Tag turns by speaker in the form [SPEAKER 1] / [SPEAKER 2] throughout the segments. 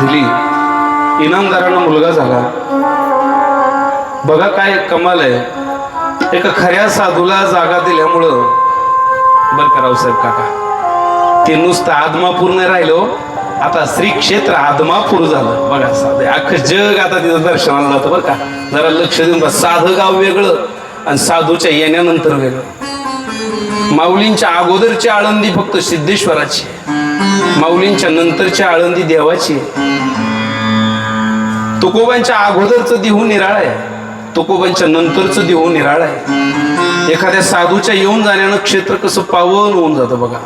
[SPEAKER 1] दिली, इनामदारांना मुलगा झाला. बघा काय कमाल आहे. एका खऱ्या साधूला जागा दिल्यामुळं बर का रावसाहेब काका, ते नुसतं आदमापूर नाही राहिलो, आता श्री क्षेत्र आदमापूर झालं. बघा साधं अख्खं जग आता तिथं दर्शनाला जातं. बरं का, जरा लक्ष देऊन बघा. साधं गाव वेगळं आणि साधूच्या येण्यानंतर वेगळं. माऊलींच्या अगोदरची आळंदी फक्त सिद्धेश्वराची, माऊलींच्या नंतरची आळंदी देवाची. तुकोबांच्या अगोदरचं देहू निराळ आहे, तुकोबांच्या नंतरचं देहू निराळ आहे. एखाद्या साधूच्या येऊन जाण्यानं क्षेत्र कसं पावन होऊन जातं बघा.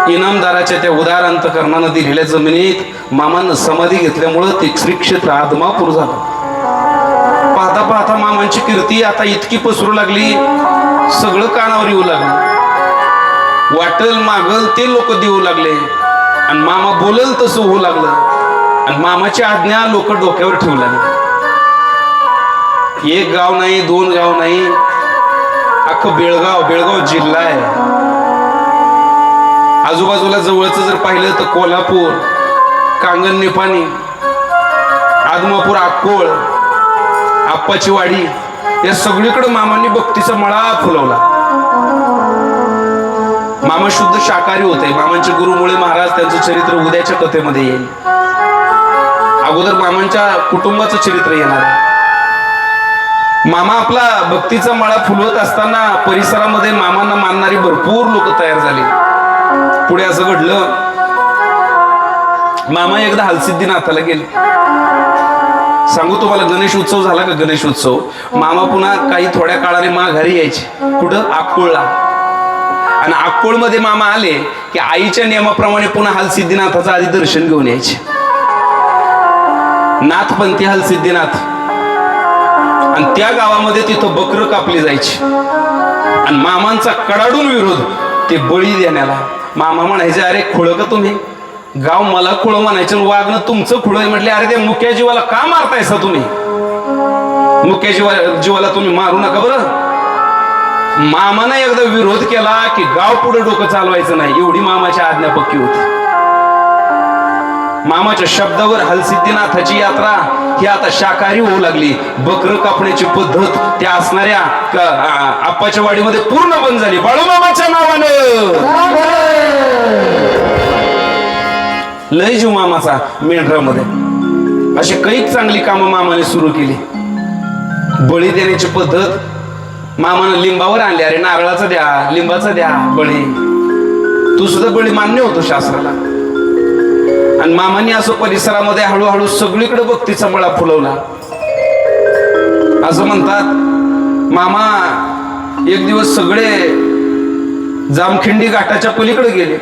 [SPEAKER 1] इनामदाराच्या त्या उदार अंतकरणानं दिलेल्या जमिनीत मामानं समाधी घेतल्यामुळं ते श्री क्षेत्र आदमापूर झालं. पाहता पाहता मामांची कीर्ती आता इतकी पसरू लागली, सगळं कानावर येऊ लागलं. वाटल मागल ते लोक देऊ लागले आणि मामा बोलल तसं होऊ लागलं आणि मामाची आज्ञा लोक डोक्यावर ठेवू लागले. एक गाव नाही, दोन गाव नाही, अख्खं बेळगाव जिल्हा आहे. आजूबाजूला जवळचं जर पाहिलं तर कोल्हापूर, कांगण निपाणी, आदमापूर, अक्कोळ, आप्पाची वाडी, या सगळीकडे मामांनी भक्तीचा मळा फुलवला. मामा शुद्ध शाकाहारी होते. मामांचे गुरुमुळे महाराज, त्यांचं चरित्र उद्याच्या कथेमध्ये येईल. अगोदर मामांच्या कुटुंबाचं चरित्र येणार आहे. मामा आपला भक्तीचा मळा फुलवत असताना परिसरामध्ये मामांना मानणारी भरपूर लोक तयार झाली. पुढे असं घडलं, मामा एकदा हलसिद्धीनाथाला गेले. सांगू तुम्हाला, गणेश उत्सव झाला का गणेश उत्सव, मामा पुन्हा काही थोड्या काळाने माघारी यायचे. कुठं? अक्कोळला. आणि अक्कोळमध्ये मामा आले की आईच्या नियमाप्रमाणे पुन्हा हलसिद्धीनाथाचं आधी दर्शन घेऊन यायचे. नाथपंथी हलसिद्धीनाथ. आणि त्या गावामध्ये तिथं बकरं कापली जायची आणि मामांचा कडाडून विरोध ते बळी देण्याला. मामा म्हणायचे, अरे खुळ का तुम्ही, गाव मला खुळ म्हणायचं, वागणं तुमचं खुळ आहे. म्हटले, अरे त्या मुक्या जीवाला का मारतायसा तुम्ही, मुक्या जीवाला तुम्ही मारू नका बरं. मामानं एकदा विरोध केला की गाव पुढे डोकं चालवायचं नाही, एवढी मामाची आज्ञा पक्की होती. मामाच्या शब्दावर हलसिद्धीनाथाची यात्रा ही आता शाकाहारी होऊ लागली. बकरं कापण्याची पद्धत त्या असणाऱ्या आप्पाच्या वाडीमध्ये पूर्ण बंद झाली. बाळूमामाच्या नावानं लय जीव मामाचा मेंढरामध्ये. अशी काही चांगली कामं मामाने सुरू केली. बळी देण्याची पद्धत मामानं लिंबावर आणली. अरे नारळाचा द्या, लिंबाचा द्या बळी. तू सुद्धा बळी मान्य होतो शास्त्राला. आणि मामांनी असं परिसरामध्ये हळूहळू सगळीकडे भक्तीचा मळा फुलवला. असं म्हणतात, मामा एक दिवस सगळे जामखिंडी घाटाच्या पलीकडे गेले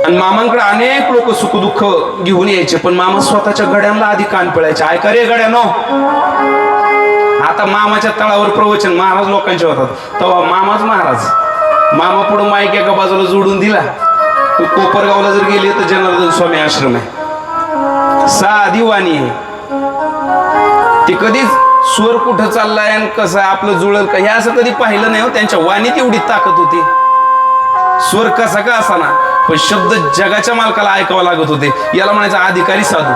[SPEAKER 1] आणि मामांकडे अनेक लोक सुखदुःख घेऊन यायचे, पण मामा स्वतःच्या गड्यांना आधी कान पिळायचे. ऐका रे गड्यानो, आता मामाच्या तळावर प्रवचन महाराज लोकांचे होतात, तेव्हा मामाच महाराज. मामा पुढे माईक एका बाजूला जोडून दिला. कोपरगावला जर गेले तर जनार्दन स्वामी आश्रम आहे, साधी वाणी आहे. ती कधीच स्वर कुठं चाललाय आणि कसं आपलं जुळल का हे असं कधी पाहिलं नाही. त्यांच्या वाणीत एवढी ताकद होती. स्वर कसा का असाना, पण शब्द जगाच्या मालकाला ऐकावा लागत होते. याला म्हणायचं अधिकारी साधू.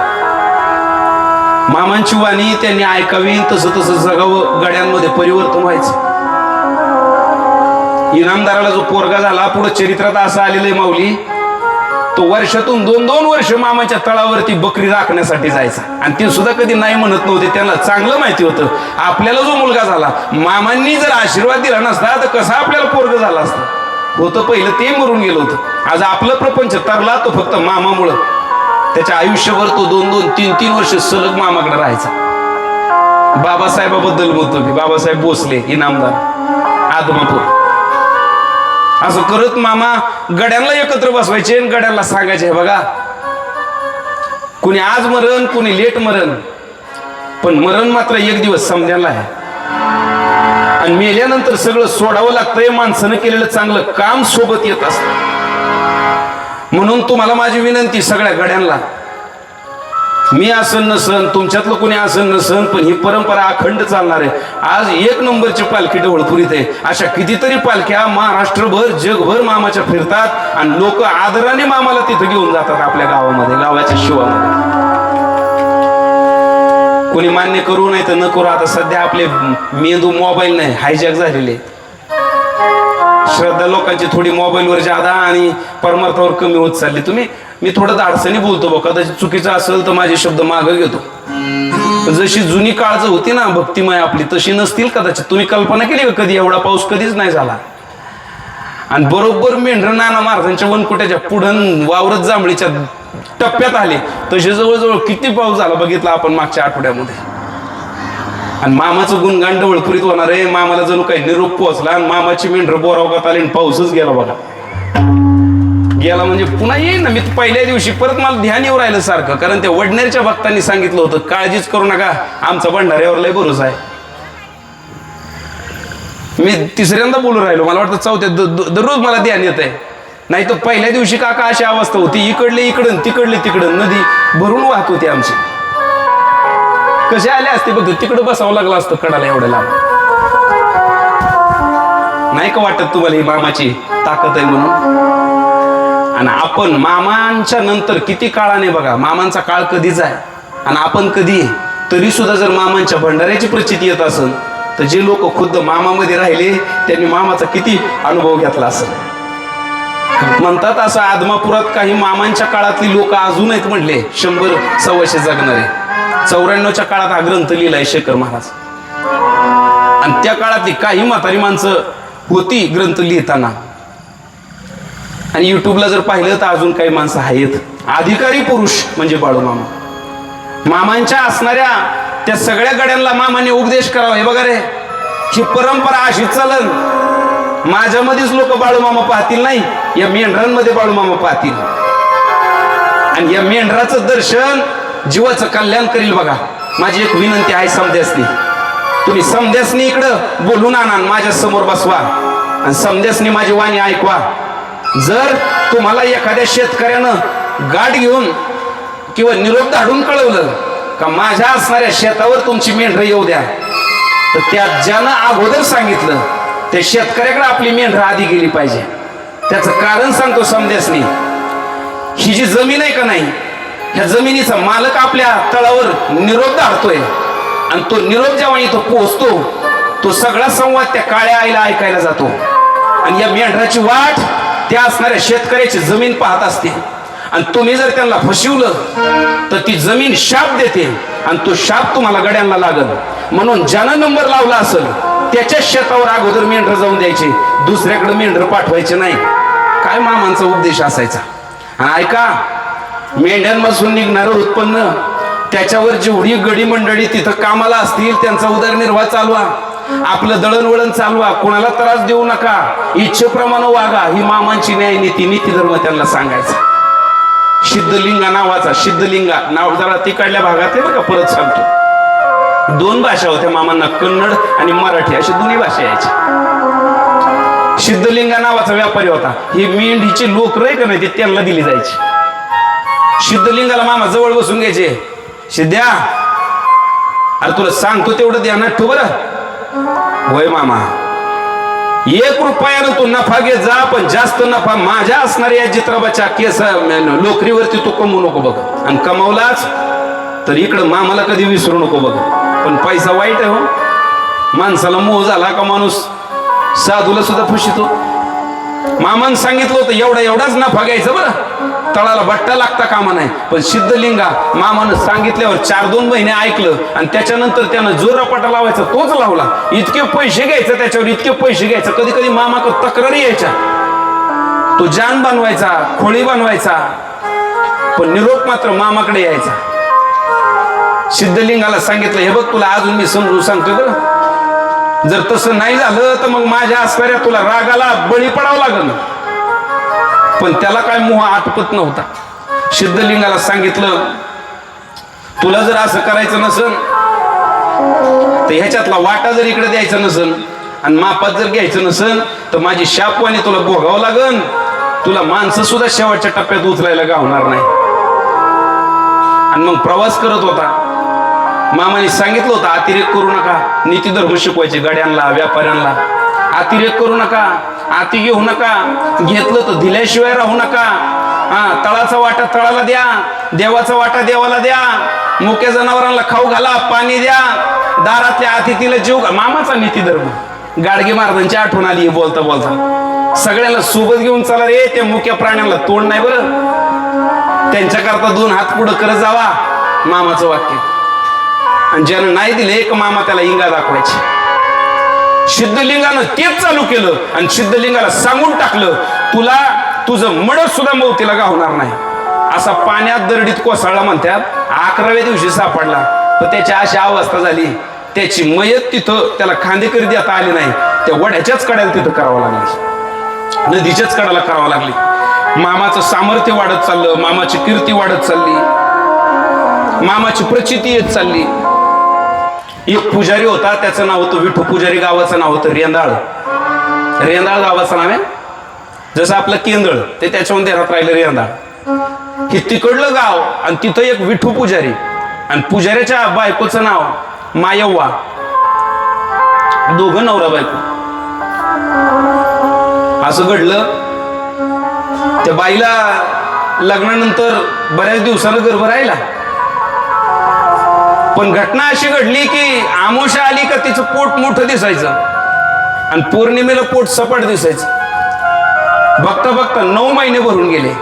[SPEAKER 1] मामांची वाणी त्यांनी ऐकावी, तसं तसं जगावं, गड्यांमध्ये परिवर्तन व्हायचं. इनामदाराला जो पोरगा झाला, पुढे चरित्रात असं आलेलं आहे माऊली, तो वर्षातून 2-2 वर्ष मामाच्या तळावरती बकरी राखण्यासाठी जायचा आणि ते सुद्धा कधी नाही म्हणत नव्हते. त्यांना चांगलं माहिती होतं आपल्याला जो मुलगा झाला, मामांनी जर आशीर्वाद दिला नसता तर कसा आपल्याला पोरग झाला असतं. होतं पहिलं ते मरून गेलं होतं. आज आपलं प्रपंच तरला तो फक्त मामामुळं. त्याच्या आयुष्यभर तो 2-2, 3-3 वर्ष सलग मामाकडे राहायचा. बाबासाहेबाबद्दल बोलतो मी, बाबासाहेब भोसले इनामदार आदमापूर. असं करत मामा गड्यांना एकत्र बसवायचे आणि गड्यांना सांगायचे, बघा कुणी आज मरण, कुणी लेट मरण, पण मरण मात्र एक दिवस समजायला आहे. आणि मेल्यानंतर सगळं सोडावं लागतंय. माणसानं केलेलं चांगलं काम सोबत येत असतं. म्हणून तुम्हाला माझी विनंती सगळ्या गड्यांना, मी असन नसन, तुमच्यातलं कोणी असन नसन, पण ही परंपरा अखंड चालणार आहे. आज 1 नंबरची पालखी ढवळपुरीत आहे. अशा कितीतरी पालख्या महाराष्ट्रभर जगभर मामाच्या फिरतात आणि लोक आदराने मामाला तिथं घेऊन जातात आपल्या गावामध्ये, गावाच्या शिवामध्ये. कोणी मान्य करू नाही तर न करू, आता सध्या आपले मेंदू मोबाईल नाही हायजॅक झालेले. श्रद्धा लोकांची थोडी मोबाईलवर जादा आणि परमार्थावर कमी होत चालली. मी थोडं अडचणी बोलतो बघ, कदाचित चुकीचं असेल तर माझे शब्द मागं घेतो. जशी जुनी काळज होती ना भक्तिमय आपली, तशी नसतील कदाचित. तुम्ही कल्पना केली का कधी एवढा पाऊस कधीच नाही झाला. आणि बरोबर मेंढर नाना महाराजांच्या वनकुट्याच्या पुढं वावरत जांभळीच्या टप्प्यात आले तसे जवळजवळ किती पाऊस झाला बघितला आपण मागच्या आठवड्यामध्ये. आणि मामाचं गुणगान डवळपुरीत होणार आहे. मामाला जणू काही निरोप पोहोचला आणि मामाची मेंढर बोरावगात आली आणि पाऊसच गेला बघा. गेला म्हणजे पुन्हा येईल ना. मी पहिल्या दिवशी परत मला ध्यान येऊ राहिलं सारखं, कारण त्या वडनेरच्या भक्तांनी सांगितलं होतं काळजीच करू नका, आमचा भंडाऱ्यावर लय भरोसा आहे. मी तिसऱ्यांदा बोलू राहिलो, मला वाटतं चौथ्या दररोज मला ध्यान येत आहे. नाही तर पहिल्या दिवशी काका अशी अवस्था होती, इकडले इकडं तिकडले तिकडं नदी भरून वाहत होती आमची. कसे आले असते बघ, तिकडं बसावं लागलं असतं कडाला एवढ्या लांब. नाही का वाटत तुम्हाला ही मामाची ताकद आहे म्हणून? आणि आपण मामांच्या नंतर किती काळाने बघा, मामांचा काळ कधीच आहे आणि आपण कधी, तरी सुद्धा जर मामांच्या भंडाऱ्याची प्रचिती येत असेल तर जे लोक खुद्द मामामध्ये राहिले त्यांनी मामाचा किती अनुभव घेतला असेल. म्हणतात असं आदमापुरात काही मामांच्या काळातली लोक अजून आहेत म्हटले, 100-125 जगणारे. 94च्या काळात हा ग्रंथ लिहिलाय शेखर महाराज. आणि त्या काळातली काही म्हातारी माणसं होती ग्रंथ लिहिताना. आणि युट्यूबला जर पाहिलं तर अजून काही माणसं आहेत. अधिकारी पुरुष म्हणजे बाळूमामा. मामांच्या असणाऱ्या त्या सगळ्या गड्यांना मामाने उपदेश करावा. हे बघा रे, ही परंपरा अशीच चालन. माझ्यामध्येच लोक बाळूमामा पाहतील नाही, या मेंढरांमध्ये बाळूमामा पाहतील. आणि या मेंढराचं दर्शन जीवाचं कल्याण करील. बघा, माझी एक विनंती आहे समध्यासनी, तुम्ही समध्यासनी इकडं बोलून आणा, माझ्या समोर बसवा आणि समध्यासनी माझी वाणी ऐकवा. जर तुम्हाला एखाद्या शेतकऱ्यानं गाठ घेऊन किंवा निरोप धाडून कळवलं का माझ्या असणाऱ्या शेतावर तुमची मेंढरं येऊ द्या, तर त्या ज्यानं अगोदर सांगितलं त्या शेतकऱ्याकडे आपली मेंढरं आधी गेली पाहिजे. त्याचं कारण सांगतो समध्यासनी. ही जी जमीन आहे का नाही, ह्या जमिनीचा मालक आपल्या तळावर निरोप धाडतोय आणि तो निरोप जेव्हा इथं पोहोचतो तो सगळा संवाद त्या काळ्या आईला ऐकायला जातो. आणि या मेंढराची वाट त्या असणाऱ्या शेतकऱ्याची जमीन पाहत असते. आणि तुम्ही जर त्यांना फसवलं तर ती जमीन शाप देते आणि तो शाप तुम्हाला गड्यांना लागल. म्हणून ज्यानं नंबर लावला असेल त्याच्या शेतावर अगोदर मेंढर जाऊन द्यायचे, दुसऱ्याकडे मेंढर पाठवायचे नाही. काय मामांचा उपदेश असायचा. आणि ऐका, मेंढ्यांपासून निघणारं उत्पन्न, त्याच्यावर जेवढी गडी मंडळी तिथं कामाला असतील त्यांचा उदरनिर्वाह चालवा, आपलं दळणवळण चालवा, कोणाला त्रास देऊ नका, इच्छेप्रमाणे वागा, ही मामांची न्यायनीती नीतिधर्म त्यांना सांगायचा. सिद्धलिंगा नावाचा, सिद्धलिंगा नाव जरा तिकडल्या भागातले बरं का, परत सांगतो. 2 भाषा होत्या मामांना, कन्नड आणि मराठी अशी दोन्ही भाषा यायची. सिद्धलिंगा नावाचा व्यापारी होता. ही मेंढीची लोकर आहे का नाही ती त्यांना दिली जायची. सिद्धलिंगाला मामा जवळ बसून घ्यायचे. सिद्ध्या, अरे तुला सांगतो तेवढं ध्यानात ठेव बरं. होय मामा, 1 रुपयानं तू नफा घे जा, पण जास्त नफा माझ्या असणाऱ्या या चित्राबाच्या केस लोकरीवरती तू कमवू नको बघ. आणि कमावलाच तर इकडं मामाला कधी विसरू नको बघ. पण पैसा वाईट आहे हो. माणसाला मोह झाला का माणूस साधूला सुद्धा फुशितो. मामानं सांगितलं होतं एवढाच नफा घ्यायचा बरं, तळाला बट्टा लागता कामा नाही. पण सिद्धलिंगा मामानं सांगितल्यावर 4-2 महिने ऐकलं आणि त्याच्यानंतर त्यानं जो रपाटा लावायचा तोच लावला. इतके पैसे घ्यायचे त्याच्यावर, इतके पैसे घ्यायचे. कधी कधी मामाकडे तक्रारी यायच्या. तो जान बनवायचा, खोळी बनवायचा, पण निरोप मात्र मामाकडे यायचा. सिद्धलिंगाला सांगितलं, हे बघ तुला अजून मी समजून सांगतोय बरं, जर तसं नाही झालं तर मग माझ्या असणाऱ्या तुला रागाला बळी पडावं लागल. पण त्याला काय मोह आटपत नव्हता. सिद्धलिंगाला सांगितलं, तुला जर असं करायचं नसेल तर ह्याच्यातला वाटा जर इकडे द्यायचा नसेल आणि मापात जर घ्यायचं नसेल तर माझी शापवाणी तुला भोगावं लागन. तुला माणसं सुद्धा शेवटच्या टप्प्यात उचलायला गावणार नाही. आणि मग प्रवास करत होता. मामाने सांगितलं होतं अतिरेक करू नका, नीतिधर्म शिकवायचे गाड्यांना, व्यापाऱ्यांना. अतिरेक करू नका, अति घेऊ नका, घेतलं तर दिल्याशिवाय राहू नका. तळाचा वाटा तळाला द्या, देवाचा वाटा देवाला द्या. मुक्या जनावरांना खाऊ घाला, पाणी द्या, दारातल्या अतिथीला जीव घाला. मामाचा नीती धर्म. गाडगे महाराजांची आठवण आली बोलता बोलता. सगळ्याला सोबत घेऊन चला रे, त्या मुक्या प्राण्यांना तोंड नाही बरं, त्यांच्याकरता 2 हात पुढं करत जावा, मामाचं वाक्य. आणि ज्यानं नाही दिले एक मामा त्याला इंगा दाखवायची. सिद्धलिंगानं तेच चालू केलं आणि सिद्धलिंगाला सांगून टाकलं, तुला तुझं मड सुद्धा मौतीला गावणार नाही. असा पाण्यात दरडीत कोसळला म्हणतात. 11व्या दिवशी सापडला, पण त्याची अशी अवस्था झाली, त्याची मयत तिथं त्याला खांदेकरी देता आली नाही. त्या वड्याच्याच कड्याला तिथं करावं लागली, नदीच्याच कड्याला करावं लागली. मामाचं सामर्थ्य वाढत चाललं, मामाची कीर्ती वाढत चालली, मामाची प्रचिती येत चालली. एक पुजारी होता, त्याचं नाव होतं विठू पुजारी. गावाचं नाव होतं रेंदाळ. रेंदाळ गावाचं नाव आहे, जसं आपलं केंदळ ते त्याच्यामध्ये राहत राहिलं रेंदाळ. हे तिकडलं गाव आणि तिथं एक विठू पुजारी आणि पुजाऱ्याच्या बायकोचं नाव मायव्वा. दोघं नवरा बायको. असं घडलं, त्या बाईला लग्नानंतर बऱ्याच दिवसानं गर्भ राहिला. पण घटना अशी घडली की आमोशा आली का तिचं पोट मोठं दिसायचं आणि पौर्णिमेला पोट सपाट दिसायचं. बघता बघता 9 महिने भरून गेले.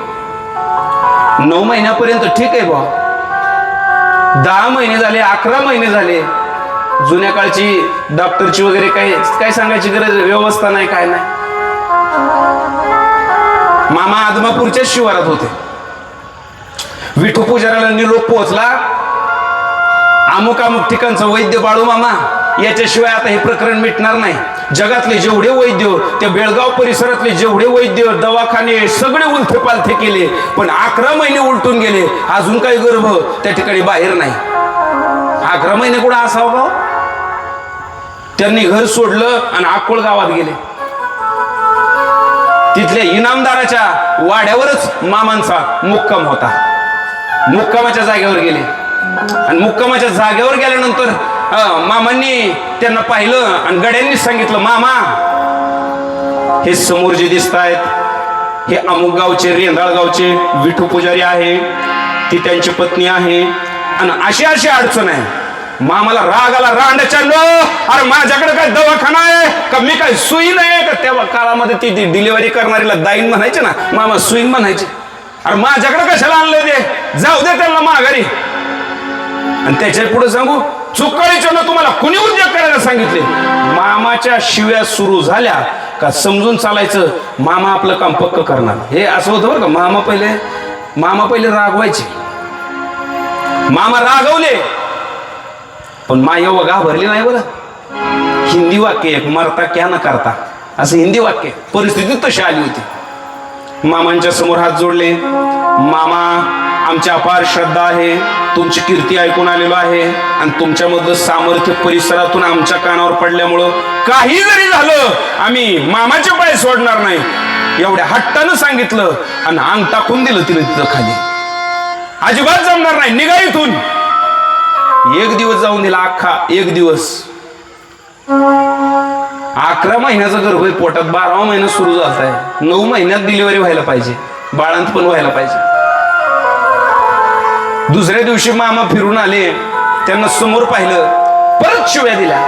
[SPEAKER 1] 9 महिन्यापर्यंत ठीक आहे बा. 10 महिने झाले, 11 महिने झाले. जुन्या काळची डॉक्टरची वगैरे काय सांगायची गरज, व्यवस्था नाही, काय नाही. मामा आदमापूरच्याच शिवारात होते. विठू पुजाऱ्याला निरोप पोहोचला, अमुक अमुक ठिकाणचं वैद्य बाळू मामा, याच्याशिवाय आता हे प्रकरण मिटणार नाही. जगातले जेवढे वैद्य, त्या बेळगाव परिसरातले जेवढे वैद्य, दवाखाने सगळे उलथे पालथे केले, पण 11 महिने उलटून गेले, अजून काही गर्भ त्या ठिकाणी बाहेर नाही. 11 महिने कुठं असावं भाऊ. त्यांनी घर सोडलं आणि अक्कोळ गावात गेले. तिथल्या इनामदाराच्या वाड्यावरच मामांचा मुक्काम होता. मुक्कामाच्या जागेवर गेले आणि मुक्कामाच्या जागेवर गेल्यानंतर मामांनी त्यांना पाहिलं आणि गड्यांनी सांगितलं, मामा हे समोर जे दिसत आहेत हे अमुक गावचे, रेंदाळ गावचे विठू पुजारी आहे, ती त्यांची पत्नी आहे आणि अशी अशी अडचण आहे. मामाला राग आला, रांडाच्या लो, अरे माझ्याकडे काय दवाखाना आहे का, मी काय सुई नाही का. त्या काळामध्ये ती डिलिव्हरी करणारीला दाईन म्हणायचे ना, मामा सुईन म्हणायचे. अरे माझ्याकडे कशाला आणलंय ते, जाऊ दे त्यांना माघारी. आणि त्याच्या पुढे सांगू, चुकाळीच्या तुम्हाला कुणी उद्योग करायला सांगितले. मामाच्या शिव्या सुरू झाल्या का समजून चालायचं, मामा आपलं काम पक्क करणार. हे असं होतं बरं का. मामा पहिले रागवायचे. मामा रागवले पण मायव्वा घाबरली नाही बरं. हिंदी वाक्य एक, मरता क्या न करता, असं हिंदी वाक्य. परिस्थिती तशी आली होती. मामांच्या समोर हात जोडले. मामा, आमची अपार श्रद्धा आहे, तुमची कीर्ती ऐकून आलेलो आहे आणि तुमच्यामधलं सामर्थ्य परिसरातून आमच्या कानावर पडल्यामुळं काही जरी झालं आम्ही मामाचे पाय सोडणार नाही, एवढ्या हट्टानं सांगितलं आणि अंग टाकून दिलं तिने तिथं खाली. अजिबात जमणार नाही, निघा इथून. 1 दिवस जाऊन दिला, अख्खा 1 दिवस. 11 महिन्याचा गर्भ आहे पोटात, 12वा महिना सुरू झाला आहे. 9 महिन्यात डिलिव्हरी व्हायला पाहिजे, बाळांत पण व्हायला पाहिजे. दुसऱ्या दिवशी मामा फिरून आले, त्यांना समोर पाहिलं, परत शिव्या दिल्या.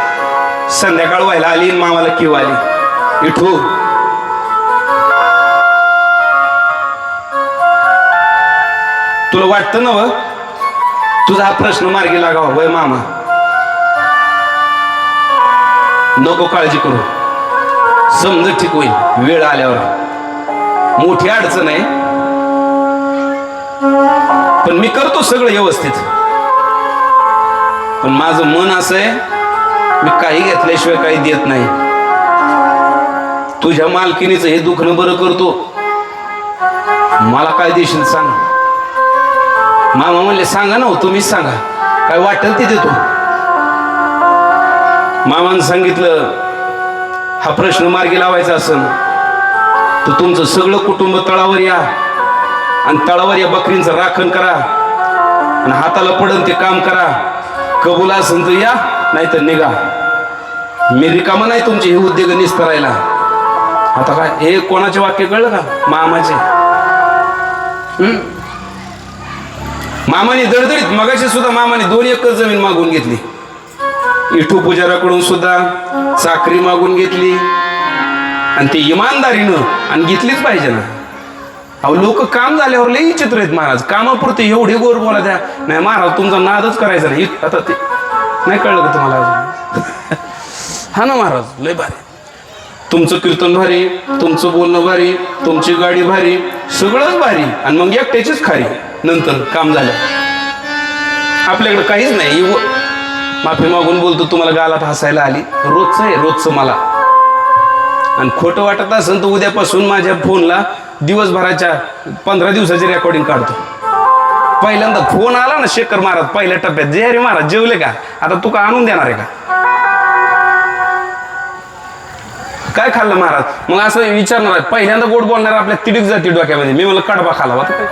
[SPEAKER 1] संध्याकाळ व्हायला आली, मामाला किव आली, इठू तुला वाटतं ना व तुझा हा प्रश्न मार्गी लागावा. वय मामा, नको काळजी करू, समज ठीक होईल वेळ आल्यावर. मोठी अडचण आहे पण मी करतो सगळं व्यवस्थित. पण माझं मन असं आहे, मी काही घेतल्याशिवाय काही देत नाही. तुझ्या मालकीनीचं हे दुखणं बरं करतो, मला काय देशील सांग. मामा म्हणले, सांगा ना, तुम्हीच सांगा, काय वाटेल ते देतो. मामानं सांगितलं, हा प्रश्न मार्गी लावायचा असेल तर तुमचं सगळं कुटुंब तळावर या आणि तळावर या बकरींचं राखण करा आणि हाताला पडन ते काम करा. कबूल असेल तर या, नाही तर निघा. मी रिकामा नाही तुमचे हे उद्योग निस्तरायला. आता काय हे कोणाचे वाक्य कळलं का? मामाचे. मामाने दडदडीत मगाशी सुद्धा मामाने 2 एकर जमीन मागून घेतली. विठू पुजाराकडून सुद्धा चाकरी मागून घेतली आणि ते इमानदारीनं आणि घेतलीच पाहिजे ना. अहो लोक काम झाल्यावर लई चित्र आहेत महाराज. कामापुरते एवढे गोर बोला द्या नाही महाराज तुमचा नादच करायचा नाही. आता ते नाही कळलं का तुम्हाला अजून? हा ना महाराज लय भारी. तुमचं कीर्तन भारी, तुमचं बोलणं भारी, तुमची गाडी भारी, सगळंच भारी आणि मग एकट्याचीच खारी. नंतर काम झालं आपल्याकडे काहीच नाही. माफी मागून बोलतो तुम्हाला गालात हसायला आली. रोजचं आहे रोजचं मला. आणि खोटं वाटत असेल तर उद्यापासून माझ्या फोनला दिवसभराच्या 15 दिवसाची रेकॉर्डिंग काढतो. पहिल्यांदा फोन आला ना शेखर महाराज पहिल्या टप्प्यात, जे अरे महाराज जेवले का, आता तू का आणून देणार आहे का, काय खाल्लं महाराज, मग असं विचारणार. पहिल्यांदा गोड बोलणार आपल्या तिडीक जाती डोक्यामध्ये. मी मला कडबा खाला होता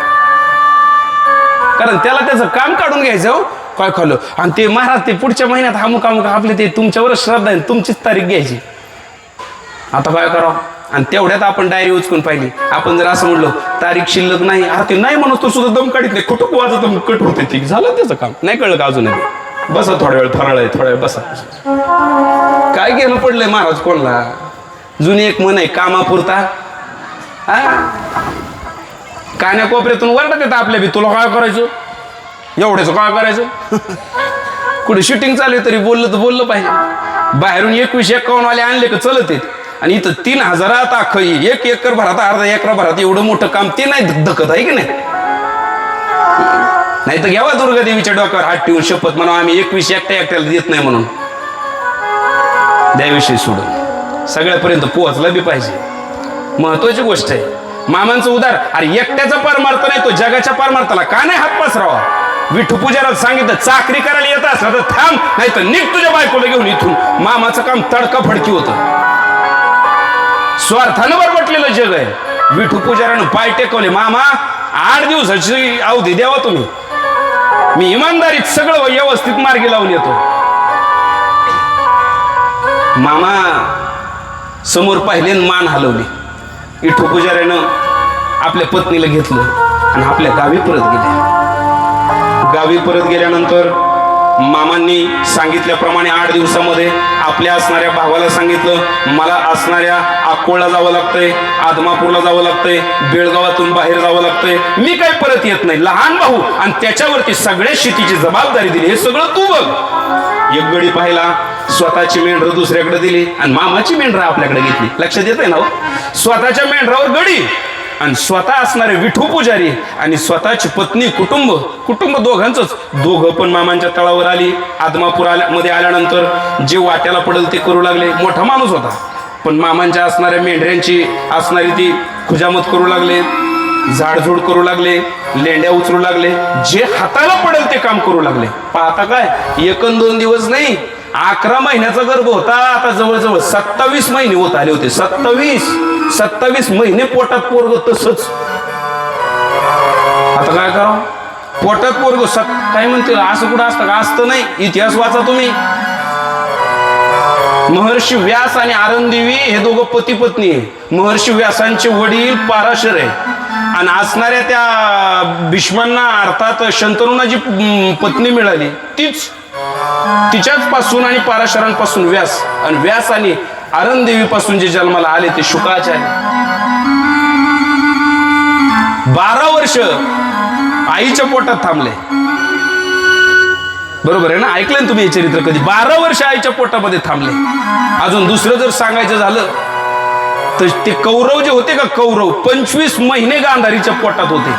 [SPEAKER 1] कारण त्याला त्याचं काम काढून घ्यायचं. हो काय खाल्लं आणि ते महाराज ते पुढच्या महिन्यात अमुक अमुक आपले ते तुमच्यावरच श्रद्धा आहे, तुमचीच तारीख घ्यायची. आता काय करावं. आणि तेवढ्यात आपण डायरी उचकून पाहिली. आपण जर असं म्हणलो तारीख शिल्लक नाही, अरे ते नाही म्हणत तो सुद्धा दम काढीत नाही, कुठं वाजत कट होते. ती झालं त्याचं काम. नाही कळलं का अजून? बसा थोड्या वेळ, फराळ आहे थोड्या वेळ बसा. काय घेणं पडलंय महाराज कोणला. जुनी एक म्हण आहे कामापुरता. हा कान्या कोपऱ्यातून वरडत येतं आपल्या बी, तुला काय करायचं एवढ्याच काय करायचं. कुठे शूटिंग चालू तरी बोललं तर बोललं पाहिजे. बाहेरून 21-51 वाले आणले का चलत येत आणि इथं 3000 अख्खं 1 एकर भरात अर्धा एकरा भरात एवढं मोठं काम ते नाही धकत आहे की नाही. नाही तर घ्यावा दुर्गा देवीच्या डोक्यावर हात ठेवून शपथ म्हणा आम्ही 21 एकट्याला देत नाही म्हणून. द्याविषयी सोडून सगळ्यापर्यंत पोहोचला बी पाहिजे. महत्वाची गोष्ट आहे. मामांचं उदार. अरे एकट्याचा परमार्थ नाही, तो जगाच्या परमार्थाला का नाही हात पसरावा. विठू पुजारात सांगितलं चाकरी करायला येत असला तर थांब, नाही तर निघ तुझ्या बायकोला घेऊन इथून. मामाचं काम तडका फडकी होतं. स्वार्थानं बरबटलेलं जग आहे. विठू पुजारानं पाय टेकवले. मामा 8 दिवसाची अवधी द्यावा तुम्ही, मी इमानदारीत सगळं व्यवस्थित मार्गी लावून येतो. मामा समोर पाहिले मान हलवली. विठू पुजाऱ्यानं आपल्या पत्नीला घेतलं आणि आपल्या गावी परत गेले. गावी परत गेल्यानंतर मामांनी सांगितल्याप्रमाणे 8 दिवसामध्ये आपल्या असणाऱ्या भावाला सांगितलं मला असणाऱ्या अकोळला जावं लागतंय, आदमापूरला जावं लागतंय, बेळगावातून बाहेर जावं लागतंय, मी काही परत येत नाही. लहान भाऊ आणि त्याच्यावरती सगळ्या शेतीची जबाबदारी दिली. हे सगळं तू बघ. एक गडी पाहिला, स्वतःची मेंढर दुसऱ्याकडे दिली आणि मामाची मेंढर आपल्याकडे घेतली. लक्षात येत आहे ना. स्वतःच्या मेंढरावर गडी आणि स्वतः असणारे विठू पुजारी आणि स्वतःची पत्नी कुटुंब दोघांचंच. दोघं पण मामांच्या तळावर आली. आदमापूर मध्ये आल्यानंतर जे वाट्याला पडेल ते करू लागले. मोठा माणूस होता पण मामांच्या असणाऱ्या मेंढऱ्यांची असणारी ती खुजामत करू लागले, झाडझूड करू लागले, लेंड्या उचलू लागले, जे हाताला पडेल ते काम करू लागले. पाहता काय 1-2 दिवस नाही, 11 महिन्याचा गर्भ होता. आता जवळजवळ 27 महिने होत आले होते. 27 महिने पोटात पोरग तसंच. आता काय करावं. पोटात पोरग काय म्हणते असं कुठं असतं का? असतं नाही. इतिहास वाचा तुम्ही. महर्षी व्यास आणि आरंदेवी हे दोघं पती पत्नी आहे. महर्षी व्यासांचे वडील पाराशर आहे आणि असणाऱ्या त्या भीष्मांना अर्थात शंतनूंना जी पत्नी मिळाली तिच्याच पासून आणि पाराशरांपासून व्यास आणि व्यास आणि आरंदेवी पासून जे जन्माला आले ते शुक्राचार्य. 12 वर्ष आईच्या पोटात थांबले. बरोबर आहे ना. ऐकलं ना तुम्ही हे चरित्र कधी. 12 वर्ष आईच्या पोटामध्ये थांबले. अजून दुसरं जर सांगायचं झालं तर ते कौरव जे होते का, कौरव 25 महिने गांधारीच्या पोटात होते.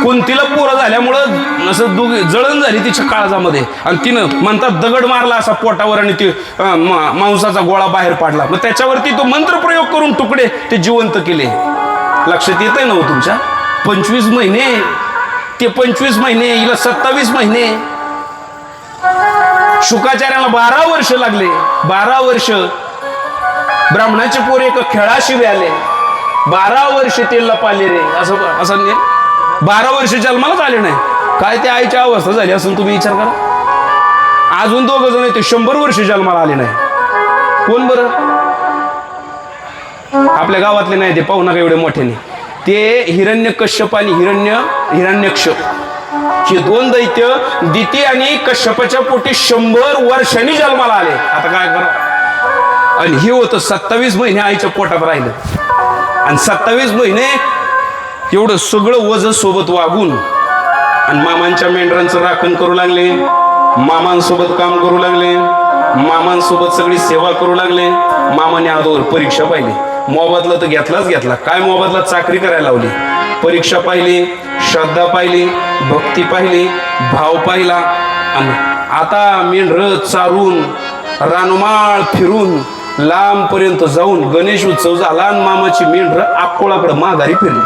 [SPEAKER 1] कुंतीला पोरं झाल्यामुळं असं जळण झाली तिच्या काळजामध्ये आणि तिनं म्हणतात दगड मारला असा पोटावर आणि ते मांसाचा गोळा बाहेर पाडला. मग त्याच्यावरती तो मंत्रप्रयोग करून तुकडे ते जिवंत केले. लक्षात येतंय ना हो तुमच्या. 25 महिने ते 25 महिने, हिला 27 महिने. शुकाचार्याला 12 वर्ष लागले. 12 वर्ष ब्राह्मणाचे पोरे एका खेळाशिवाय आले. 12 वर्ष ते लपाले रे. असं 12 वर्ष जन्मालाच आले नाही. काय ते आईची अवस्था झाली असं तुम्ही विचार करा. अजून 2 जण ते 100 वर्ष जन्माला आले नाही. कोण बरं. आपल्या गावातले नाही ते, पाहू नका एवढे मोठ्याने. ते हिरण्यकश्यप आणि हिरण्यक्ष हे दोन दैत्य दिती आणि कश्यपाच्या पोटी 100 वर्षांनी जन्माला आले. आता काय करा, आणि हे होतं 27 महिने आईच्या पोटात राहिलं. आणि 27 महिने एवढं सगळं वज सोबत वागून आणि मामांच्या मेंढरांचं राखण करू लागले, मामांसोबत काम करू लागले, मामांसोबत सगळी सेवा करू लागले. मामाने आदोर परीक्षा पाहिली. मोबदला तर घेतला. काय मोबदला? चाकरी करायला लावली. परीक्षा पाहिली, श्रद्धा पाहिली, भक्ती पाहिली, भाव पाहिला. आणि आता मेंढर चारून रानमाळ फिरून लांब पर्यंत जाऊन गणेश उत्सव झाला आणि मामाची मेंढर अक्कोळाकडे माघारी फिरली.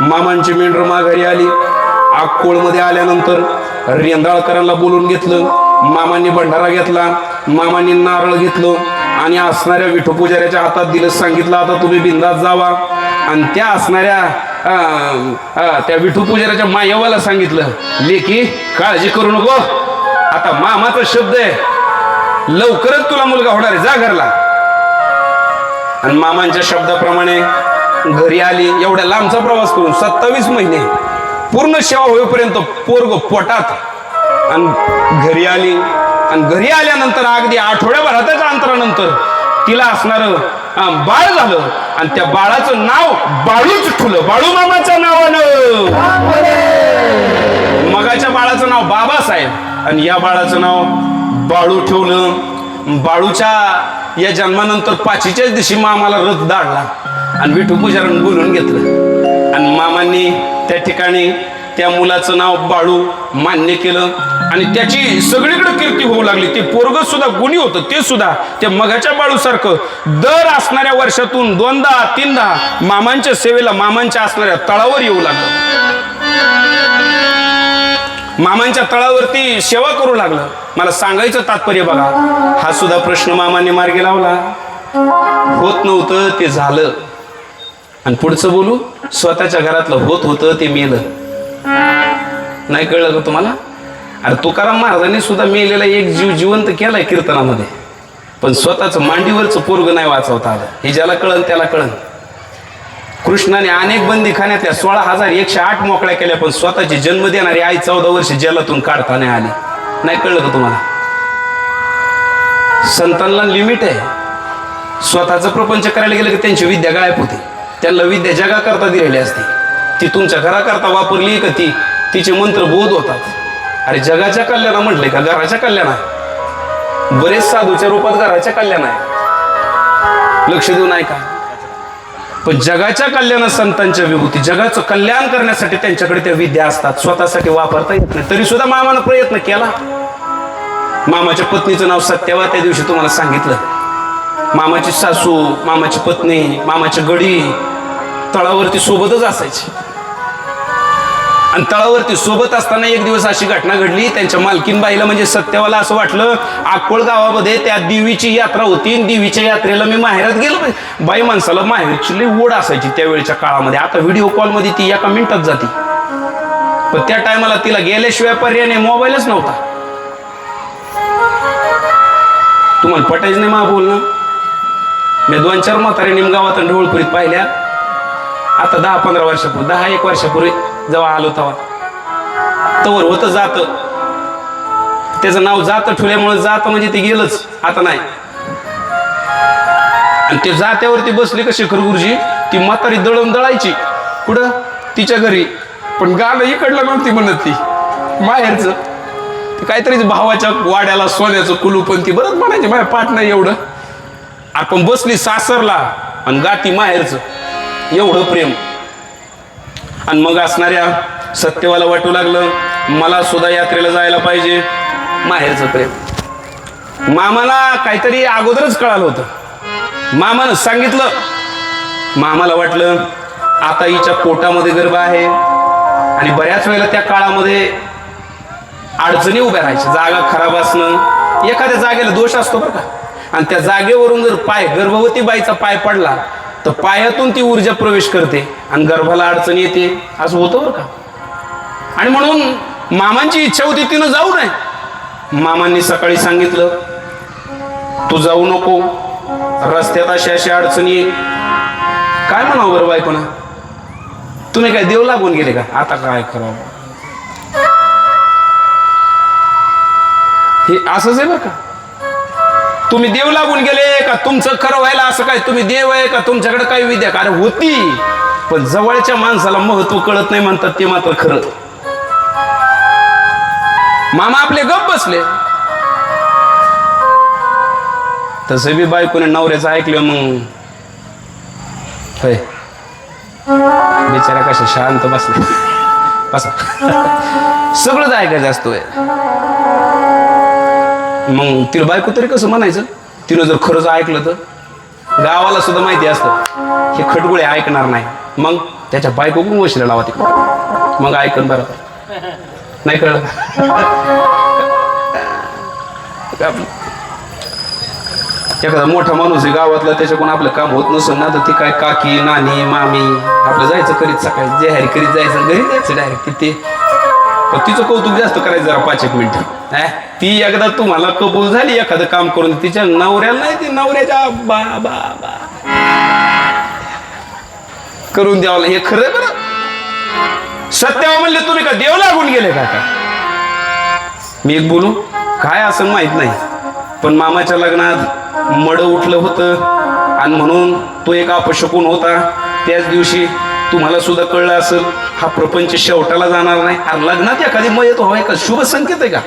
[SPEAKER 1] मामांची मेंढर माघारी आली. अक्कोळमध्ये आल्यानंतर रेंदाळकरांना बोलून घेतलं. मामांनी भंडारा घेतला, मामांनी नारळ घेतलं आणि असणाऱ्या विठू पुजाऱ्याच्या हातात दिलं. सांगितलं आता तुम्ही बिंदास जावा. आणि त्या असणाऱ्या त्या विठू पुजाऱ्याच्या मायवाला सांगितलं, लेकी काळजी करू नको, आता मामाचा शब्द आहे, लवकरच तुला मुलगा होणार आहे, जा घरला. आणि मामांच्या शब्दाप्रमाणे घरी आली. एवढ्या लांबचा प्रवास करून 27 महिने पूर्ण सेवा होईपर्यंत पोरग पोटात. आणि घरी आली. आणि घरी आल्यानंतर अगदी आठवड्याभरातच अंतरानंतर तिला असणारं बाळ झालं. आणि त्या बाळाचं नाव बाळूच ठेवलं, बाळू मामाच्या नावानं. मगाच्या बाळाचं नाव बाबासाहेब आणि या बाळाचं नाव बाळू ठेवलं. बाळूच्या या जन्मानंतर 5च्याच दिवशी मामाला रथ दाढला आणि विठू पुजाऱ्यांनी बोलून घेतलं. आणि मामांनी त्या ठिकाणी त्या मुलाचं नाव बाळू मान्य केलं. आणि त्याची सगळीकडे कीर्ती होऊ लागली. ते पोरग सुद्धा गुणी होतं. ते सुद्धा त्या मगाच्या बाळूसारखं दर असणाऱ्या वर्षातून 2दा-3दा मामांच्या सेवेला मामांच्या असणाऱ्या तळावर येऊ लागलं. मामांच्या तळावरती सेवा करू लागलं. मला सांगायचं तात्पर्य बघा, हा सुद्धा प्रश्न मामांनी मार्गी लावला. होत नव्हतं ते झालं. आणि पुढचं बोलू, स्वतःच्या घरातलं होत होतं ते मेलं. नाही कळलं का तुम्हाला? अरे तुकाराम महाराजांनी सुद्धा मेलेला एक जीव जिवंत केलाय कीर्तनामध्ये, पण स्वतःच मांडीवरचं पोरग नाही वाचवता आलं. हे ज्याला कळन त्याला कळन. कृष्णाने अनेक बंदीखान्यातल्या 16,108 मोकळ्या केल्या, पण स्वतःची जन्म देणारी आई 14 वर्ष जेलातून काढता नाही आली. नाही कळलं का तुम्हाला? संतांना लिमिट आहे. स्वतःचं प्रपंच करायला गेलं की त्यांची विद्या गायब होती. त्यांना विद्या जगाकरता दिलेली असते. ती तुमच्या घराकरता वापरली का ती तिचे मंत्र बोध होतात. अरे जगाच्या कल्याणा म्हटलंय का घराच्या कल्याणा? बरेच साधूच्या रूपात घराच्या कल्याण आहे, लक्ष देऊ नाही का? पण जगाच्या कल्याणात संतांच्या विभूती, जगाचं कल्याण करण्यासाठी त्यांच्याकडे त्या विद्या असतात, स्वतःसाठी वापरता येत नाही. तरी सुद्धा मामानं प्रयत्न केला. मामाच्या पत्नीचं नाव सत्यावा, त्या दिवशी तुम्हाला सांगितलं. मामाची सासू, मामाची पत्नी, मामाची गडी तळावरती सोबतच असायची. आणि तळावरती सोबत असताना एक दिवस अशी घटना घडली. त्यांच्या मालकीनबाईला म्हणजे सत्यावाला असं वाटलं, अक्कोळ गावामध्ये त्या देवीची यात्रा होती. देवीच्या यात्रेला मी माहेरात गेलो. बाई माणसाला माहेरची लई ओढ असायची त्यावेळेच्या काळामध्ये. आता व्हिडिओ कॉलमध्ये ती एका मिनिटात जाते, पण त्या टायमाला तिला गेल्याशिवाय पर्याय नाही, मोबाईलच नव्हता. तुम्हाला पटायचं नाही मा बोलणं. मी 2-4 म्हातारे निमगावात आणि ढवळपुरीत पाहिल्या. आता 10-15 वर्षापूर्वी, 10-1 वर्षापूर्वी जेव्हा आलो तेव्हा तवर होतं जात. त्याचं नाव जात ठेवल्यामुळे जात म्हणजे ते गेलंच, आता नाही. आणि ते जात्यावरती बसली कशी खरगुरुजी, ती म्हातारी दळण दळायची कुठं तिच्या घरी, पण गाणं इकडलं नव्हती म्हणत ती माहेरचं. ते काहीतरीच भावाच्या वाड्याला सोन्याचं कुलूप, पण ती बरंच म्हणायची माझ्या पाठ नाही एवढं. आपण बसली सासरला आणि गाती माहेरचं, एवढं प्रेम. आणि मग असणाऱ्या सत्यवाला वाटू लागलं मला सुद्धा यात्रेला जायला पाहिजे. माहेरचं प्रेम मामाला काहीतरी अगोदरच कळालं होतं. मामानं सांगितलं. मामाला वाटलं आता हिच्या पोटामध्ये गर्भ आहे आणि बऱ्याच वेळेला त्या काळामध्ये अडचणी उभ्या राहायच्या. जागा खराब असणं, एखाद्या जागेला दोष असतो बरं का. आणि त्या जागेवरून जर पाय, गर्भवती बाईचा पाय पडला तर पायातून ती ऊर्जा प्रवेश करते आणि गर्भाला अडचण येते, असं होतं बरं का. आणि म्हणून मामांची इच्छा होती तिनं जाऊ नये. मामांनी सकाळी सांगितलं तू जाऊ नको, रस्त्यात अशी अडचणी येईल. काय म्हणावं बरं बायकोना, तुम्ही काय देव लागून गेले का? आता काय करावं? हे असंच आहे बरं का. तुम्ही देव लागून गेले का तुमचं खरं व्हायला असं काय तुम्ही देव आहे का तुमच्याकडे काही विद्या अरे होती, पण जवळच्या माणसाला महत्व कळत नाही म्हणतात ते मात्र खरं. मामा आपले गप बसले. तसं बी बायकोने नवऱ्याचं ऐकलं मग बिचारा कशा शांत बसले बसा. सगळंच ऐकायचं असतोय. मग तिला बायको तरी कसं म्हणायचं, तिनं जर खरंच ऐकलं तर गावाला सुद्धा माहिती असतं हे खटगुळे ऐकणार नाही. मग त्याच्या बायको पण वशिला लावा तिकडे, मग ऐकन बरोबर. नाही कळलं एखादा मोठा माणूस आहे गावातला त्याच्याकडून आपलं काम होत नसेल ना तर ती काय काकी नानी मामी आपलं जायचं करीत सकाळी जेहारी करीत जायचं घरी जायचं डायरेक्ट तिथे. पण तिचं कौतुक जास्त करायचं जरा 5 एक मिनिटं. ती एकदा तुम्हाला कबूल झाली एखादं काम करून तिच्या नवऱ्याला नाही ती नवऱ्याच्या बा करून द्यावं. हे खरं बरं सत्यावर म्हणले तुम्ही का देव लागून गेले का. मी एक बोलू काय असं माहित नाही, पण मामाच्या लग्नात मड उठलं होतं आणि म्हणून तो एक अपशकुन होता. त्याच दिवशी तुम्हाला सुद्धा कळलं असेल हा प्रपंच शेवटाला जाणार नाही. अरे लग्नात एखादी मयत व्हाय का शुभ संकेत आहे का.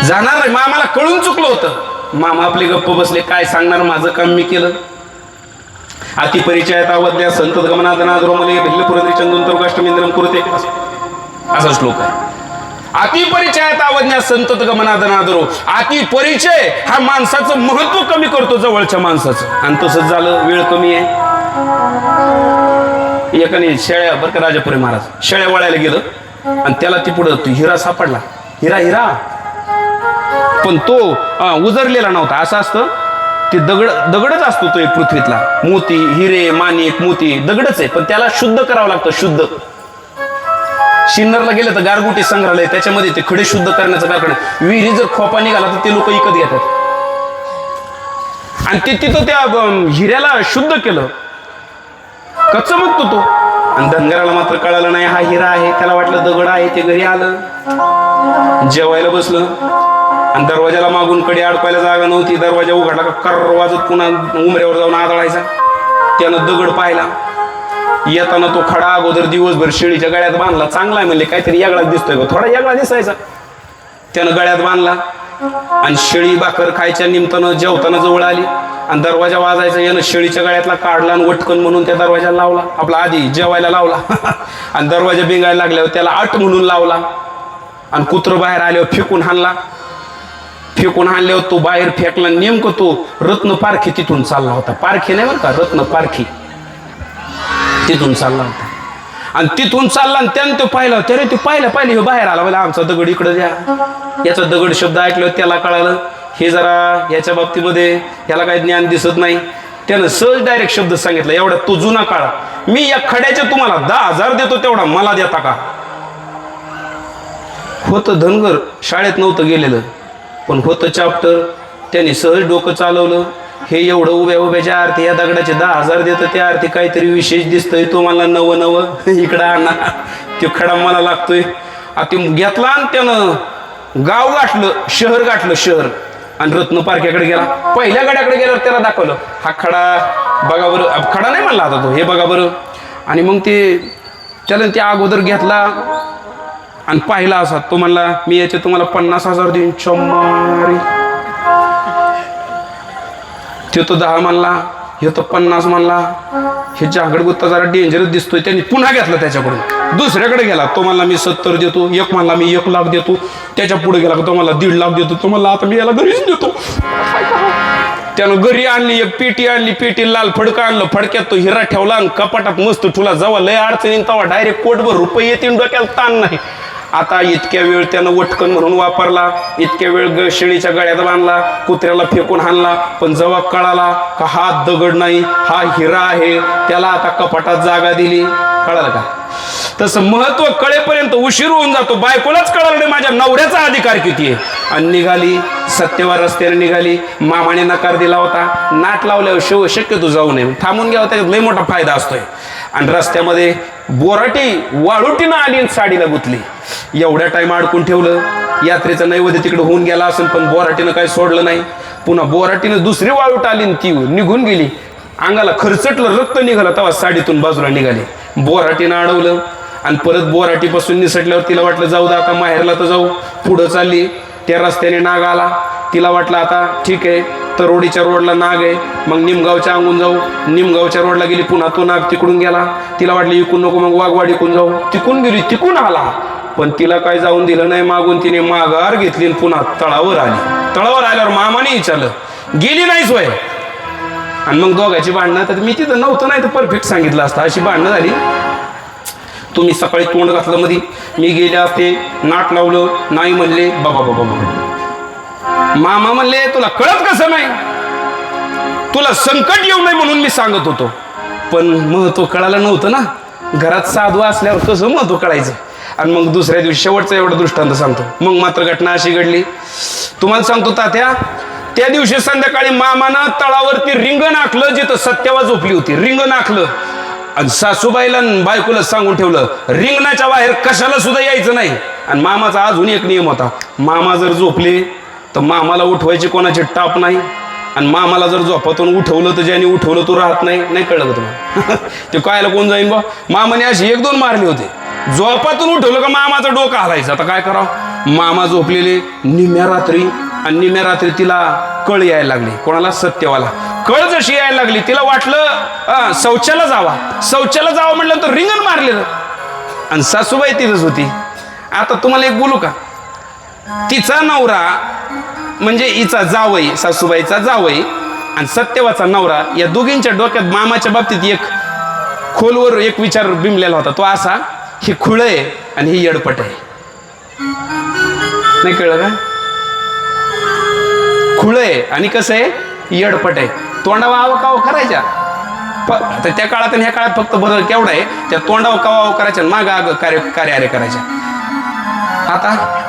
[SPEAKER 1] जाणार नाही. मामाला कळून चुकलं होतं. मामा आपले गप्प बसले. काय सांगणार, माझं काम मी केलं. अतिपरिचयात अवज्ञा संत गमनादनाद रोमले भिल्ल पुरंदरी चंदन काष्टमेंद्रम कुरुते असा श्लोक आहे. अतिपरिचयात अवज्ञा संत गमनादनादरो. अतिपरिचय हा माणसाचं महत्व कमी करतो जवळच्या माणसाचं. आणि तसंच झालं. वेळ कमी आहे. एकाने शेळ्या बरं का राजापुरी महाराज शेळ्या वळायला गेलं आणि त्याला ती पुढं तो हिरा सापडला. हिरा पण तो उजरलेला नव्हता. असं असतं ते दगडच असतो तो एक पृथ्वीतला. मोती हिरे माणिक मोती दगडच आहे, पण त्याला शुद्ध करावं लागतं. शुद्ध सिन्नरला गेलं तर गारगोटी संग्रहालय त्याच्यामध्ये ते खडे शुद्ध करण्याचं कारखाना. विहिरी जर खोपा निघाला तर ते लोक विकत घेतात. आणि ते तिथं त्या हिऱ्याला शुद्ध केलं. कच्च बघतो तो. आणि धनगराला मात्र कळालं नाही हा हिरा आहे. त्याला वाटलं दगड आहे. ते घरी आलं जेवायला बसलं आणि दरवाजाला मागून कडे अडकायला जागा नव्हती. दरवाजा उघडला का कर वाजत पुन्हा उमऱ्यावर जाऊन आदळायचा. त्यानं दगड पाहिला. येताना तो खडा अगोदर दिवसभर शेळीच्या गळ्यात बांधला. चांगला आहे म्हणले काहीतरी यागळा दिसतोय का, थोडा यागळा दिसायचा. त्यानं गळ्यात बांधला आणि शेळी भाकर खायच्या निमित्तानं जेवताना जवळ आली आणि दरवाजा वाजायचा. यानं शेळीच्या गळ्यातला काढला आणि वटकन म्हणून त्या दरवाजाला लावला. आपला आधी जेवायला लावला आणि दरवाजा बिंगायला लागल्यावर त्याला आट म्हणून लावला. आणि कुत्रं बाहेर आल्यावर फेकून हाणल्यावर तो बाहेर फेकला. नेमकं तो रत्न पारखी तिथून चालला होता. पारखी नाही बरं का, रत्न पारखी तिथून चालला होता. आणि तिथून चालला आणि त्यानं तो पाहिला. त्याने तो पाहिलं हे बाहेर आला. मला आमचा दगड इकडं द्या. याचा दगड शब्द ऐकल्यावर त्याला कळालं हे जरा याच्या बाबतीमध्ये याला काही ज्ञान दिसत नाही. त्यानं सहज डायरेक्ट शब्द सांगितला एवढा तो जुना काळा. मी या खड्याचे तुम्हाला 10,000 देतो तेवढा मला देता का. होतं धनगर शाळेत नव्हतं गेलेलं पण होतं चाप्टर. त्याने सहज डोकं चालवलं. हे एवढं उभ्या अर्थी या दगडाचे 10,000 देतं त्या अर्थी काहीतरी विशेष दिसतंय. तो मला नवं इकडं आणा. तो खडा मला लागतोय. आता घेतला आणि त्यानं गाव गाठलं, शहर गाठलं शहर. आणि रत्न पारख्याकडे गेला. पहिल्या गड्याकडे गेल्यावर त्याला दाखवलं हा खडा बघा बरं. खडा नाही म्हणला आता तो, हे बघा बरं. आणि मग ते त्याला त्या अगोदर घेतला आणि पाहिला असा. तो म्हणला मी याचे तुम्हाला 50,000 देईन. चम्मारी ते तो 10 म्हणला, हे तो 50 म्हणला. हे जागडगुत्ता जरा डेंजरस दिसतोय. त्यांनी पुन्हा घेतला त्याच्याकडून. दुसऱ्याकडे गेला. तो म्हणला मी 70 देतो. एक म्हणला मी 1 लाख देतो. त्याच्या पुढे गेला तो म्हणला 1.5 लाख देतो. तो म्हणला आता मी याला घरीच देतो. त्यानं घरी आणली एक पेटी आणली. पेटी लाल फडकं आणलं. फडक्यात तो हिरा ठेवला आणि कपाटात मस्त ठुला. जेव्हा लय अडचणी तेव्हा डायरेक्ट कोटभर रुपये येतील डोक्याला ताण नाही. आता इतक्या वेळ त्यानं वटकन म्हणून वापरला. इतक्या वेळ शेळीच्या गळ्यात बांधला. कुत्र्याला फेकून हाणला. पण जेव्हा कळाला का हा दगड नाही हा हिरा आहे त्याला आता कपाटात जागा दिली. कळालं का. तसं महत्व कळेपर्यंत उशीर होऊन जातो. बायकोलाच कळालं नाही माझ्या नवऱ्याचा अधिकार किती आहे. आणि निघाली सत्यवार रस्त्याने निघाली. मामाने नकार दिला होता. नाट लावल्यावर शक्यतो जाऊ नये. थांबून घ्यावं त्याच्यात लय मोठा फायदा असतोय. आणि रस्त्यामध्ये बोराटी वाळुटीनं आली आणि साडीला गुतली. एवढ्या टाइम अडकून ठेवलं. यात्रेचं नैवेद्य तिकडे होऊन गेला असेल, पण बोराटीनं काही सोडलं नाही. पुन्हा बोराटीनं दुसरी वाळूट आली, ती निघून गेली. अंगाला खरचटलं, रक्त निघालं, तेव्हा साडीतून बाजूला निघाली. बोराटीनं अडवलं आणि परत बोराटीपासून निसटल्यावर तिला वाटलं जाऊ दे आता माहेरला तर जाऊ. पुढं चालली, त्या रस्त्याने नाग आला. तिला वाटलं आता ठीक आहे, तरोडीच्या रोडला नाग आहे, मग निमगावच्या अंगून जाऊ. निमगावच्या रोडला गेली, पुन्हा तो नाग तिकडून गेला. तिला वाटलं इकून नको, मग वाघवाडी इकून जाऊ. तिकून गेली, तिकून आला, पण तिला काय जाऊन दिलं नाही. मागून तिने माघार घेतली आणि पुन्हा तळावर आली. तळावर आल्यावर मामाने विचारलं, गेली नाहीच होय? आणि मग दोघांची भांडणं. तर मी तिथं नव्हतं, नाही तर परफेक्ट सांगितलं असतं. अशी भांडणं झाली. तुम्ही सकाळी तोंड घातलं मध्ये, मी गेले असते, नाट लावलं, नाही म्हणले. बाबा बाबा बाबा. मामा म्हणले तुला कळत कसं नाही? तुला संकट येऊ नये म्हणून मी सांगत होतो, पण महत्व कळालं नव्हतं ना. घरात साधू असल्यावर कसं महत्व कळायचं. आणि मग दुसऱ्या दिवशी शेवटचा एवढा दृष्टांत सांगतो. मग मात्र घटना अशी घडली, तुम्हाला सांगतो तात्या. त्या दिवशी संध्याकाळी मामानं तळावरती रिंगण आखलं, जिथं सत्यवा झोपली होती. रिंगण आखलं आणि सासूबाईला बायकोला सांगून ठेवलं, रिंगणाच्या बाहेर कशाला सुद्धा यायचं नाही. आणि मामाचा अजून एक नियम होता, मामा जर झोपले तर मामाला उठवायची कोणाची टाप नाही. आणि मामाला जर झोपातून उठवलं तर ज्याने उठवलं तो राहत नाही. नाही कळलं का तुम्हाला? ते कायला कोण जाईन बा. मामाने अशी 1-2 मारले होते. झोपातून उठवलं का मामाचं डोकं हलायचं. आता काय करावं? मामा झोपलेले निम्या रात्री, आणि निम्या रात्री तिला कळ यायला लागली. कोणाला? सत्यवाला. कळ जशी यायला लागली तिला वाटलं शौचाला जावा. शौचाला जावं म्हटलं तर रिंगण मारलेलं, आणि सासूबाई तिथंच होती. आता तुम्हाला एक बोलू का? तिचा नवरा म्हणजे हिचा जावई, सासूबाईचा जावई आणि सत्यवाचा नवरा, या दोघींच्या डोक्यात मामाच्या बाबतीत एक खोलवर एक विचार बिंबलेला होता. तो असा, ही खुळ आहे आणि ही येडपट आहे. नाही कळलं का? खुळ आहे आणि कसं आहे, येडपट आहे. तोंडावा काव करायच्या. तर त्या काळात आणि ह्या काळात फक्त बदल केवढा आहे, त्या तोंडावर कावा करायच्या, माग आग कार्य अरे करायच्या. आता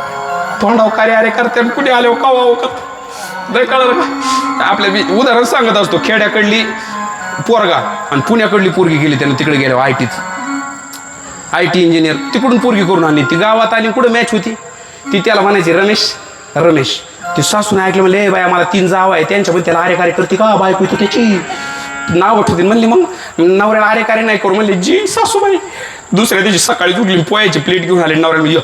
[SPEAKER 1] तोंडावर कार्य अरे करते, कुठे आले कावा करत. नाही कळलं का? आपल्या मी उदाहरण सांगत असतो. खेड्याकडली पोरगा आणि पुण्याकडली पोरगी गेली, त्यानं तिकडे गेल्या IT इंजिनियर, तिकडून पोरगी करून आणली. ती गावात आली, कुठं मॅच होती. ती त्याला म्हणायची रमेश. ती सासूने ऐकलं, म्हणले ए बाया मला 3 जाव आहे, त्यांच्यामध्ये त्याला आरे कार्य करते का? बायको तू त्याची नाव ठेवते. म्हणली मग नवऱ्याला आरे कार्य नाही करू. म्हणले जी सासूबाई. दुसऱ्या दिवशी सकाळी उठली, पोयाची प्लेट घेऊन आले. नवऱ्याला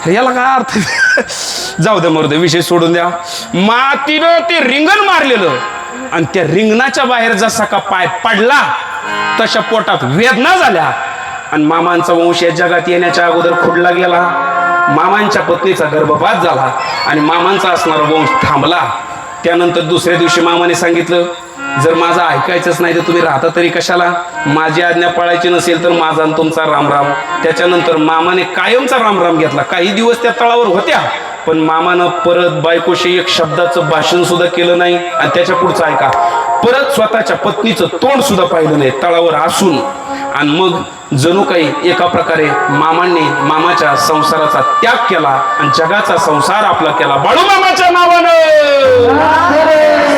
[SPEAKER 1] याला काय अर्थ? जाऊ द्या मरू दे, विषय सोडून द्या. मातीनं ते रिंगण मारलेलं, आणि त्या रिंगणाच्या बाहेर जसा का पाय पडला तशा पोटात वेदना झाल्या. आणि मामांचा वंश या जगात येण्याच्या अगोदर खुडला गेला. मामांच्या पत्नीचा गर्भपात झाला आणि मामांचा असणारा वंश थांबला. त्यानंतर दुसऱ्या दिवशी मामाने सांगितलं, जर माझं ऐकायचंच नाही तर तुम्ही राहता तरी कशाला? माझी आज्ञा पाळायची नसेल तर माझा आणि तुमचा रामराम. त्याच्यानंतर मामाने कायमचा रामराम घेतला. काही दिवस त्या तळावर होत्या, पण मामानं परत बायकोशी एक शब्दाचं भाषण सुद्धा केलं नाही. आणि त्याच्या पुढचं ऐका, परत स्वतःच्या पत्नीचं तोंड सुद्धा पाहिलं नाही तळावर असून. आणि मग जणू काही एका प्रकारे मामांनी मामाच्या संसाराचा त्याग केला आणि जगाचा संसार आपला केला. बाळूमामाच्या नावानं,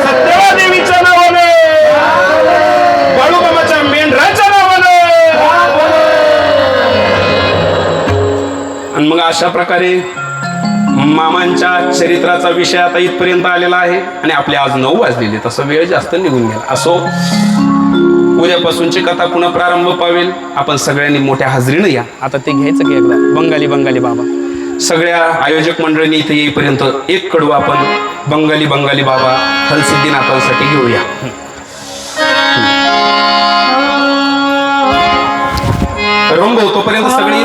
[SPEAKER 1] सत्यवा देवीच्या नावानं, बाळूमामाच्या मेंढराच्या नावानं. आणि मग अशा प्रकारे मामांच्या चरित्राचा विषय आता इथपर्यंत आलेला आहे. आणि आपले आज 9 वाजलेले, तसं वेळ जास्त निघून गेला. असो, उद्यापासूनची कथा पुन्हा प्रारंभ पावेल. आपण सगळ्यांनी मोठ्या हाजरीनं या. आता ते घ्यायचं की एकदा बंगाली बाबा. सगळ्या आयोजक मंडळींनी इथे येईपर्यंत एक कडू आपण बंगाली बाबा हलसिद्धीनाथांसाठी घेऊया. रंग होतोपर्यंत सगळे